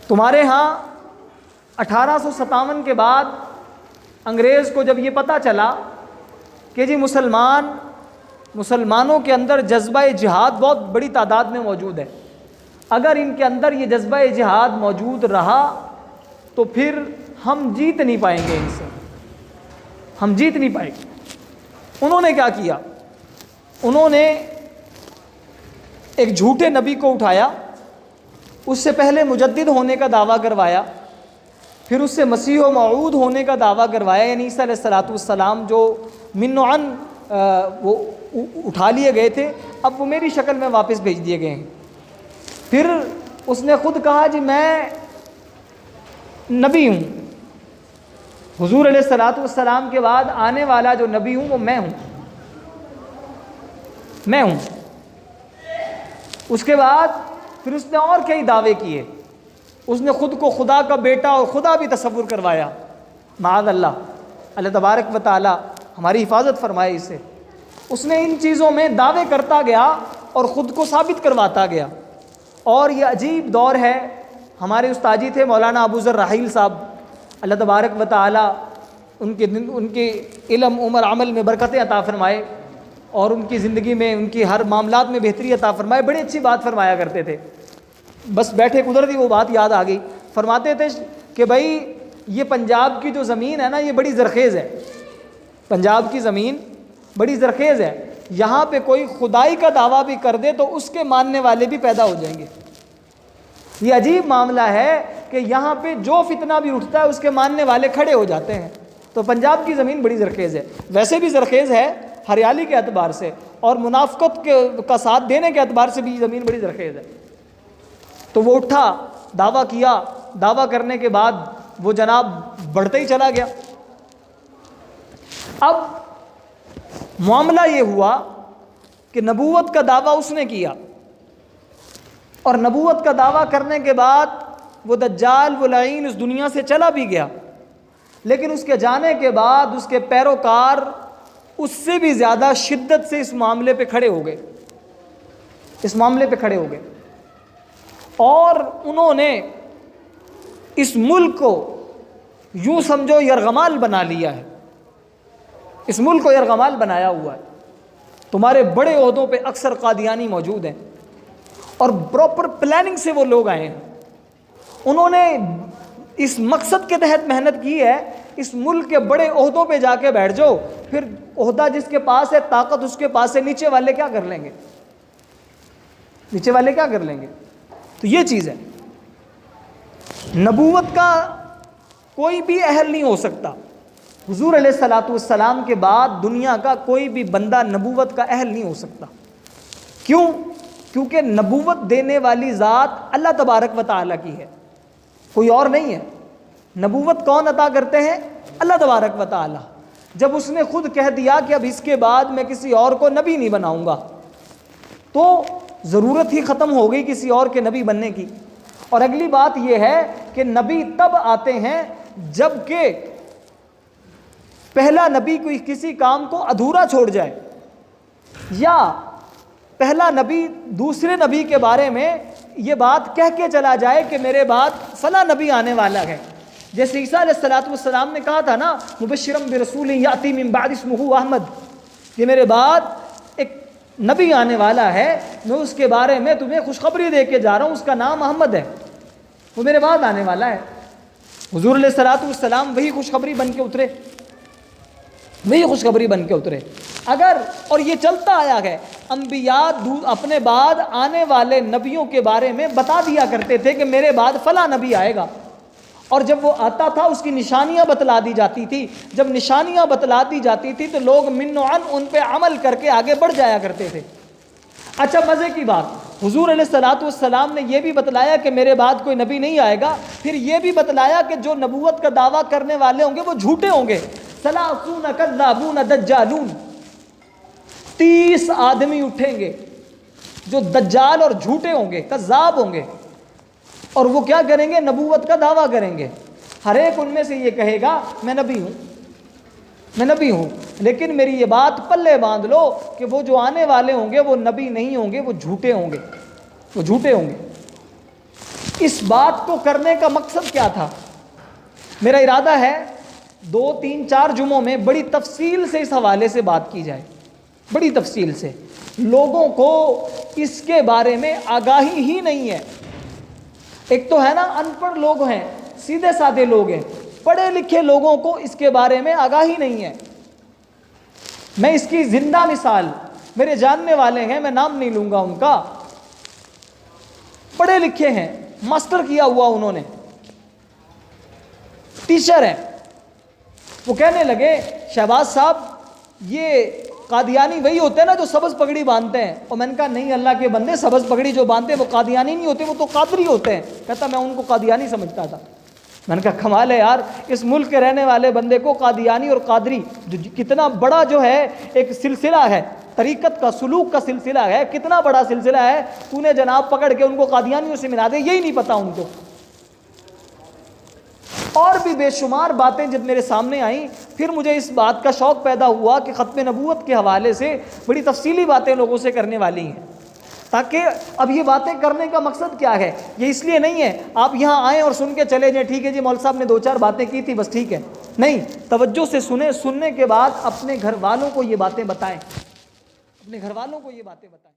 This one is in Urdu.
تمہارے ہاں 1857 کے بعد انگریز کو جب یہ پتہ چلا کہ جی مسلمانوں کے اندر جذبہ جہاد بہت بڑی تعداد میں موجود ہے، اگر ان کے اندر یہ جذبہ جہاد موجود رہا تو پھر ہم جیت نہیں پائیں گے، ان سے ہم جیت نہیں پائیں گے۔ انہوں نے کیا کیا؟ انہوں نے ایک جھوٹے نبی کو اٹھایا، اس سے پہلے مجدد ہونے کا دعویٰ کروایا، پھر اس سے مسیح و موعود ہونے کا دعویٰ کروایا، یعنی عیسیٰ علیہ السلام جو من و عن وہ اٹھا لیے گئے تھے، اب وہ میری شکل میں واپس بھیج دیے گئے ہیں۔ پھر اس نے خود کہا جی میں نبی ہوں، حضور علیہ السلام کے بعد آنے والا جو نبی ہوں وہ میں ہوں۔ اس کے بعد پھر اس نے اور کئی دعوے کیے، اس نے خود کو خدا کا بیٹا اور خدا بھی تصور کروایا، معاذ اللہ، اللہ تبارک و تعالی ہماری حفاظت فرمائے اس سے۔ اس نے ان چیزوں میں دعوے کرتا گیا اور خود کو ثابت کرواتا گیا، اور یہ عجیب دور ہے۔ ہمارے استاد جی تھے مولانا ابو ذر رحیل صاحب، اللہ تبارک و تعالی ان کے علم عمر عمل میں برکتیں عطا فرمائے، اور ان کی زندگی میں ان کی ہر معاملات میں بہتری عطا فرمائے۔ بڑی اچھی بات فرمایا کرتے تھے، بس بیٹھے قدرتی وہ بات یاد آ گئی۔ فرماتے تھے کہ بھائی یہ پنجاب کی جو زمین ہے نا، یہ بڑی زرخیز ہے، پنجاب کی زمین بڑی زرخیز ہے، یہاں پہ کوئی خدائی کا دعویٰ بھی کر دے تو اس کے ماننے والے بھی پیدا ہو جائیں گے۔ یہ عجیب معاملہ ہے کہ یہاں پہ جو فتنہ بھی اٹھتا ہے اس کے ماننے والے کھڑے ہو جاتے ہیں۔ تو پنجاب کی زمین بڑی زرخیز ہے، ویسے بھی زرخیز ہے ہریالی کے اعتبار سے، اور منافقت کا ساتھ دینے کے اعتبار سے بھی زمین بڑی زرخیز ہے۔ تو وہ اٹھا، دعویٰ کیا، دعویٰ کرنے کے بعد وہ جناب بڑھتا ہی چلا گیا۔ اب معاملہ یہ ہوا کہ نبوت کا دعویٰ اس نے کیا، اور نبوت کا دعویٰ کرنے کے بعد وہ دجال وہ لعین اس دنیا سے چلا بھی گیا، لیکن اس کے جانے کے بعد اس کے پیروکار اس سے بھی زیادہ شدت سے اس معاملے پہ کھڑے ہو گئے، اور انہوں نے اس ملک کو یوں سمجھو یرغمال بنا لیا ہے، اس ملک کو یرغمال بنایا ہوا ہے۔ تمہارے بڑے عہدوں پہ اکثر قادیانی موجود ہیں، اور پراپر پلاننگ سے وہ لوگ آئے ہیں۔ انہوں نے اس مقصد کے تحت محنت کی ہے، اس ملک کے بڑے عہدوں پہ جا کے بیٹھ جاؤ، پھر عہدہ جس کے پاس ہے، طاقت اس کے پاس ہے، نیچے والے کیا کر لیں گے؟ تو یہ چیز ہے، نبوت کا کوئی بھی اہل نہیں ہو سکتا۔ حضور علیہ السلام کے بعد دنیا کا کوئی بھی بندہ نبوت کا اہل نہیں ہو سکتا۔ کیونکہ نبوت دینے والی ذات اللہ تبارک و تعالیٰ کی ہے، کوئی اور نہیں ہے۔ نبوت کون عطا کرتے ہیں؟ اللہ تبارک و تعالیٰ۔ جب اس نے خود کہہ دیا کہ اب اس کے بعد میں کسی اور کو نبی نہیں بناؤں گا، تو ضرورت ہی ختم ہو گئی کسی اور کے نبی بننے کی۔ اور اگلی بات یہ ہے کہ نبی تب آتے ہیں جب کہ پہلا نبی کوئی کسی کام کو ادھورا چھوڑ جائے، یا پہلا نبی دوسرے نبی کے بارے میں یہ بات کہہ کے چلا جائے کہ میرے بعد فلاں نبی آنے والا ہے۔ جیسے عیسیٰ علیہ السلام نے کہا تھا نا، مبشرا برسول یاتی من بعد اسمہ احمد، کہ میرے بعد ایک نبی آنے والا ہے، میں اس کے بارے میں تمہیں خوشخبری دے کے جا رہا ہوں، اس کا نام محمد ہے، وہ میرے بعد آنے والا ہے۔ حضور علیہ السلام وہی خوشخبری بن کے اترے۔ اگر اور یہ چلتا آیا ہے، انبیاء اپنے بعد آنے والے نبیوں کے بارے میں بتا دیا کرتے تھے کہ میرے بعد فلاں نبی آئے گا، اور جب وہ آتا تھا اس کی نشانیاں بتلا دی جاتی تھی۔ جب نشانیاں بتلا دی جاتی تھی تو لوگ من و عن ان پہ عمل کر کے آگے بڑھ جایا کرتے تھے۔ اچھا، مزے کی بات، حضور علیہ السلام نے یہ بھی بتلایا کہ میرے بعد کوئی نبی نہیں آئے گا، پھر یہ بھی بتلایا کہ جو نبوت کا دعویٰ کرنے والے ہوں گے وہ جھوٹے ہوں گے۔ 30 کذابون دجالون، 30 آدمی اٹھیں گے جو دجال اور جھوٹے ہوں گے، کذاب ہوں گے، اور وہ کیا کریں گے؟ نبوت کا دعویٰ کریں گے۔ ہر ایک ان میں سے یہ کہے گا میں نبی ہوں، لیکن میری یہ بات پلے باندھ لو کہ وہ جو آنے والے ہوں گے وہ نبی نہیں ہوں گے، وہ جھوٹے ہوں گے۔ اس بات کو کرنے کا مقصد کیا تھا؟ میرا ارادہ ہے 2 3 4 جمعوں میں بڑی تفصیل سے اس حوالے سے بات کی جائے، بڑی تفصیل سے۔ لوگوں کو اس کے بارے میں آگاہی ہی نہیں ہے۔ ایک تو ہے نا ان پڑھ لوگ ہیں، سیدھے سادے لوگ ہیں، پڑھے لکھے لوگوں کو اس کے بارے میں آگاہی نہیں ہے۔ میں اس کی زندہ مثال، میرے جاننے والے ہیں، میں نام نہیں لوں گا ان کا، پڑھے لکھے ہیں، ماسٹر کیا ہوا انہوں نے، ٹیچر ہیں، وہ کہنے لگے شہباز صاحب یہ قادیانی وہی ہوتے ہیں نا جو سبز پگڑی باندھتے ہیں۔ اور میں نے کہا نہیں اللہ کے بندے، سبز پگڑی جو باندھتے ہیں وہ قادیانی نہیں ہوتے، وہ تو قادری ہوتے ہیں۔ کہتا میں ان کو قادیانی سمجھتا تھا۔ میں نے کہا کمال ہے یار، اس ملک کے رہنے والے بندے کو قادیانی اور قادری جو کتنا بڑا جو ہے ایک سلسلہ ہے، طریقت کا، سلوک کا سلسلہ ہے، کتنا بڑا سلسلہ ہے، تو نے جناب پکڑ کے ان کو قادیانیوں سے ملا دے، یہی نہیں پتا ان کو۔ اور بھی بے شمار باتیں جب میرے سامنے آئیں، پھر مجھے اس بات کا شوق پیدا ہوا کہ ختم نبوت کے حوالے سے بڑی تفصیلی باتیں لوگوں سے کرنے والی ہیں، تاکہ اب یہ باتیں کرنے کا مقصد کیا ہے؟ یہ اس لیے نہیں ہے آپ یہاں آئیں اور سن کے چلے جائیں، ٹھیک ہے جی مول صاحب نے 2 4 باتیں کی تھی بس ٹھیک ہے، نہیں، توجہ سے سنیں، سننے کے بعد اپنے گھر والوں کو یہ باتیں بتائیں، اپنے گھر والوں کو یہ باتیں بتائیں۔